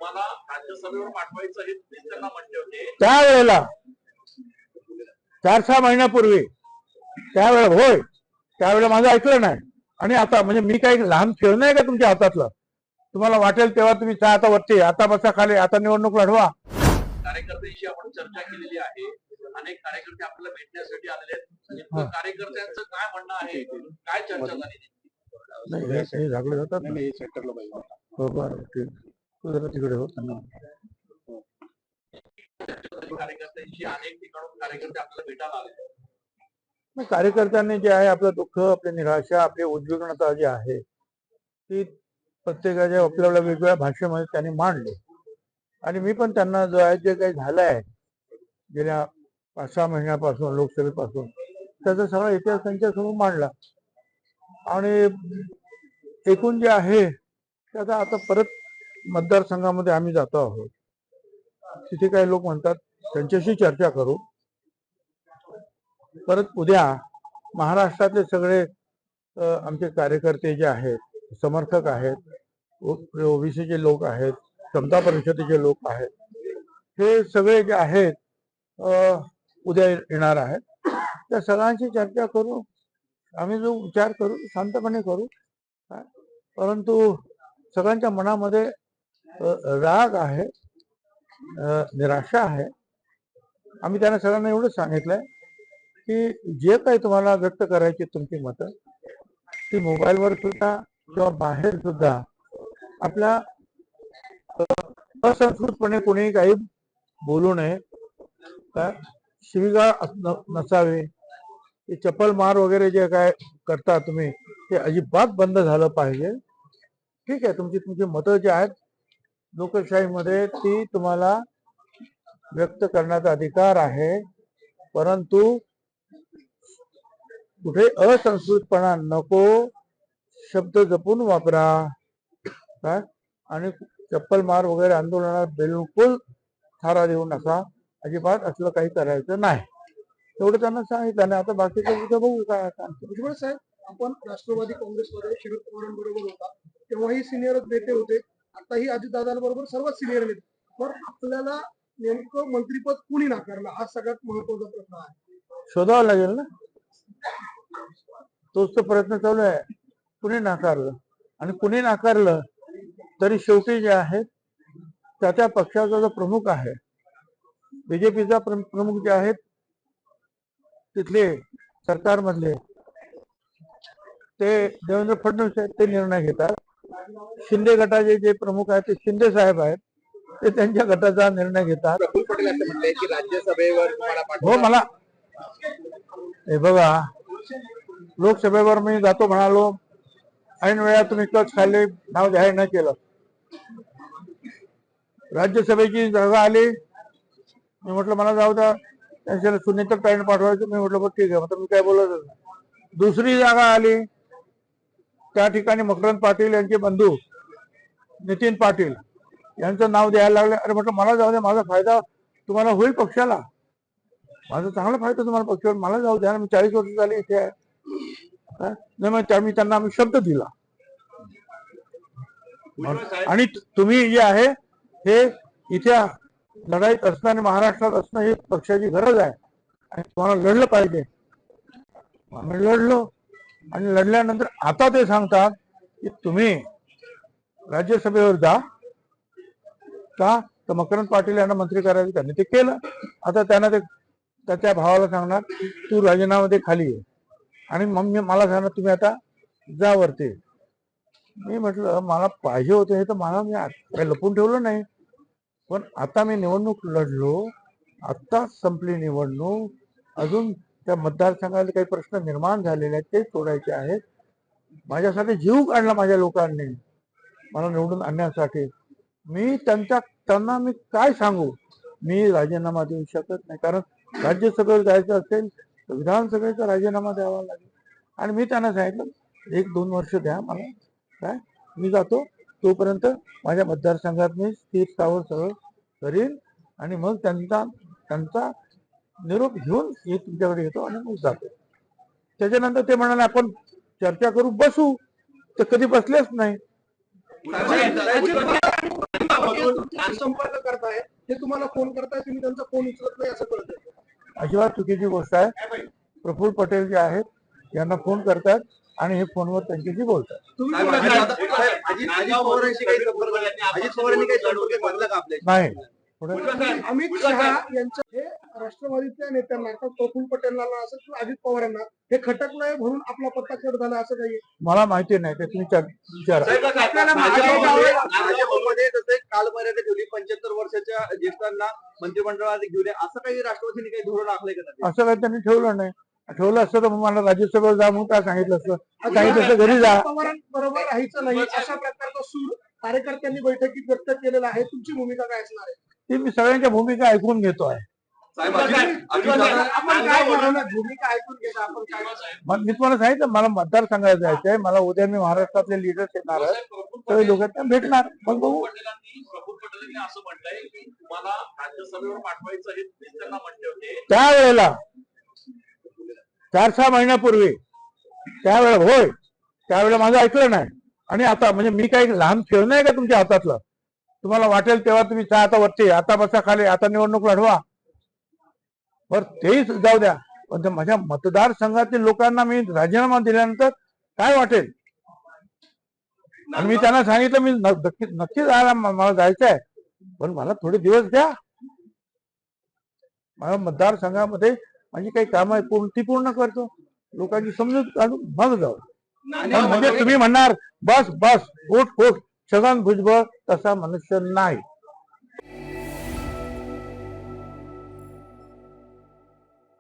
तुम्हाला राज्यसभेवर पाठवायचं हे तुम्हीच त्यांना म्हटले होते त्यावेळेला 4-6 महिन्यापूर्वी त्यावेळेला होय त्यावेळेला माझं ऐकलं नाही. आणि आता म्हणजे मी काही लहान खेळणं आहे का तुमच्या हातातलं? तुम्हाला वाटेल तेव्हा तुम्ही आता वरती, आता बसा खाली, आता निवडणूक लढवा. कार्यकर्त्यांशी आपण चर्चा केलेली आहे. अनेक कार्यकर्ते आपल्याला भेटण्यासाठी आलेले आहेत. कार्यकर्त्यांचं काय म्हणणं आहे, काय चर्चा झाली? नाही झाकले जातात नाही सेंटरला पाहिजे. हो बरं ठीक. तू जरा तिकडे हो. कार्यकर्त्यांशी अनेक ठिकाणून कार्यकर्ते आपल्याला भेटायला आले. कार्यकर्त्यांनी जे आहे आपलं दुःख, आपली निराशा, आपली उद्विग्नता जी आहे ती प्रत्येकाच्या आपल्या वेगवेगळ्या भाषेमध्ये त्यांनी मांडली. आणि मी पण त्यांना जो आहे जे काही झालं आहे गेल्या 5-6 महिन्यापासून लोकसभेपासून त्याचा सगळा इतिहास त्यांच्यासमोर मांडला. आणि एकूण जे आहे त्याचा आता परत मतदारसंघामध्ये आम्ही जातो आहोत. तिथे काही लोक म्हणतात त्यांच्याशी चर्चा करू. परत उद्या महाराष्ट्रातले सगळे आमचे कार्यकर्ते जे आहेत, समर्थक आहेत, ओबीसीचे लोक आहेत, समता परिषदेचे लोक आहेत, हे सगळे जे आहेत उद्या येणार आहेत. त्या सगळ्यांची चर्चा करू. आम्ही जो विचार करू शांतपणे करू. परंतु सगळ्यांच्या मनामध्ये राग आहे, निराशा आहे. आम्ही त्यांना सगळ्यांना एवढंच सांगितलंय की जे काही तुम्हाला व्यक्त करायची तुमची मतं ती मोबाईलवर सुद्धा किंवा बाहेर सुद्धा आपल्या असंस्कृतपणे कोणी काही बोलू नये, शिवीगाळ नसावे. चप्पल मार वगैरे जे काय करता तुम्ही ते अजिबात बंद झालं पाहिजे. ठीक आहे, तुमची मतं जी आहेत लोकशाहीमध्ये ती तुम्हाला व्यक्त करण्याचा अधिकार आहे. परंतु कुठे असंस्कृतपणा नको, शब्द जपून वापरा. काय आणि चप्पल मार वगैरे आंदोलनात बिलकुल थारा देऊ नका. अजिबात असलं काही करायचं नाही. एवढं त्यांना सांगितलं. आणि आता बाकीचं उद्या बघू काय. भुजबळ साहेब, आपण राष्ट्रवादी काँग्रेसमध्ये शरद पवारांबरोबर होता तेव्हाही सिनियर नेते होते, आताही अजितदादांबरोबर सर्वात सिनियर नेते. पण आपल्याला नेमकं मंत्रीपद कुणी नाकारलं हा सगळ्यात महत्वाचा प्रश्न आहे. शोधावं लागेल ना, तोच तो प्रयत्न चालू आहे. कुणी नाकारलं आणि कुणी नाकारलं तरी शेवटी जे आहे त्या पक्षाचा जो प्रमुख आहे, बीजेपीचा प्रमुख जे आहेत तिथले सरकारमधले ते देवेंद्र फडणवीस आहेत, ते निर्णय घेतात. शिंदे गटाचे जे प्रमुख आहेत ते शिंदे साहेब आहेत, ते त्यांच्या गटाचा निर्णय घेतात. प्रफुल्ल पटेल असं म्हणलंय की राज्यसभेवर हो मला हे बघा, लोकसभेवर मी जातो म्हणालो, ऐन वेळा तुम्ही कच खाल्ले, नाव जाहीर न केलं. राज्यसभेची जागा आली, मी म्हटलं मला जाऊ द्या, त्यांच्याला सुनीता ताईने पाठवायचं. मी म्हटलं बघ ठीक आहे, मात्र मी काय बोलतच नाही. दुसरी जागा आली, त्या ठिकाणी मकरंद पाटील यांचे बंधू नितीन पाटील यांचं नाव द्यायला लागले. अरे म्हटलं मला जाऊ द्या, माझा फायदा तुम्हाला होईल पक्षाला, माझा चांगला फायदा तुम्हाला पक्षावर, मला जाऊ द्या. मी 40 वर्ष झाली इथे आहे. नाही मग मी त्यांना आम्ही शब्द दिला. आणि तुम्ही जे आहे हे इथे लढाईत असणं आणि महाराष्ट्रात असणं ही पक्षाची गरज आहे आणि तुम्हाला लढलं पाहिजे. आम्ही लढलो आणि लढल्यानंतर आता ते सांगतात की तुम्ही राज्यसभेवर जा का, तर मकरंद पाटील यांना मंत्री करायचं. त्यांनी ते केलं. आता त्यांना ते त्याच्या भावाला सांगणार तू राजीनामा दे, खाली आहे. आणि मग मला सांगणार तुम्ही आता जा वरती. मी म्हटलं मला पाहिजे होते हे तर मला, मी काही लपून ठेवलं नाही. पण आता मी निवडणूक लढलो, आत्ताच संपली निवडणूक, अजून त्या मतदारसंघात काही प्रश्न निर्माण झालेले आहेत ते सोडायचे आहेत. माझ्यासाठी जीव काढला माझ्या लोकांनी मला निवडून आणण्यासाठी. मी त्यांना मी काय सांगू, मी राजीनामा देऊ शकत नाही. कारण राज्यसभेवर जायचं असेल तर विधानसभेचा राजीनामा द्यावा लागेल. आणि मी त्यांना सांगितलं 1-2 वर्ष द्या मला, काय मी जातो, तोपर्यंत माझ्या मतदारसंघात मी स्थिर स्थावर सगळं करीन आणि मग त्यांचा निरोप घेऊन मी तुमच्याकडे येतो आणि मग जातो. त्याच्यानंतर ते म्हणाले आपण चर्चा करू, बसू. तर कधी बसलेच नाही. तुमच्याशी संपर्क करताय, ते तुम्हाला फोन करताय, तुम्ही त्यांचा फोन उचलत नाही असं कळतं. अजिबात चुकीची गोष्ट आहे. प्रफुल्ल पटेल जे आहेत यांना फोन करतात आणि हे फोनवर त्यांच्याशी बोलतात. तुम्ही साहेब, बोला. अजित पवारांशी काही संपर्क साधला का आपल्या? नाही पुढे अमित शहा यांच्या हे राष्ट्रवादीच्या नेत्यांना अर्थात प्रफुल्ल पटेलांना असं किंवा अजित पवारांना हे खटकलंय म्हणून आपला पत्ता कट झाला असं काही? मला माहिती नाही ते तुम्ही विचारा. साहेब, आपल्याला भाजपमध्ये जसे कालमर्यादा ठेवली 75 वर्षाच्या ज्येष्ठांना मंत्रिमंडळात घेऊ नये, असं काही राष्ट्रवादीने काही धोरण आखलंय का त्यांनी? असं काही त्यांनी ठेवलं नाही. ठेवलं असतं तर मला राज्यसभेवर जा म्हणून काय सांगितलं असतं. सांगितलं असतं घरी जा. पवारांबरोबर राहायचं नाही अशा प्रकारचा सूर कार्यकर्त्यांनी बैठकीत व्यक्त केलेला आहे. तुमची भूमिका काय असणार आहे? ती मी सगळ्यांच्या भूमिका ऐकून घेतो आहे. साहेब, आपण काय करणार? भूमिका ऐकून घेता आपण काय? मी तुम्हाला सांगितलं मला मतदारसंघात जायचं आहे. मला उद्या मी महाराष्ट्रातले लीडर्स येणार आहेत, सगळे लोक त्यांना भेटणार. मग बघू. प्रफुल्ल पटेलांनी असं म्हटलंय की तुम्हाला राज्यसभेवर पाठवायचं हे त्यांना म्हटले होते. त्यावेळेला 4-6 महिन्यापूर्वी त्यावेळेला होय त्यावेळेला माझं ऐकलं नाही. आणि आता म्हणजे मी काही लहान खेळ नाही का तुमच्या हातातलं? तुम्हाला वाटेल तेव्हा तुम्ही आता वरती, आता बसा खाली, आता निवडणूक लढवा. बर तेही जाऊ द्या, पण माझ्या मतदारसंघातील लोकांना मी राजीनामा दिल्यानंतर काय वाटेल? आणि मी त्यांना सांगितलं मी नक्की जायला मला जायचं आहे, पण मला थोडे दिवस द्या. माझ्या मतदारसंघामध्ये माझी काही कामं ती पूर्ण करतो, लोकांची समजूत काढून मग जाऊ. म्हणजे तुम्ही म्हणणार बस बस उठ उठ छगन भुजबळ तसा मनुष्य नाही.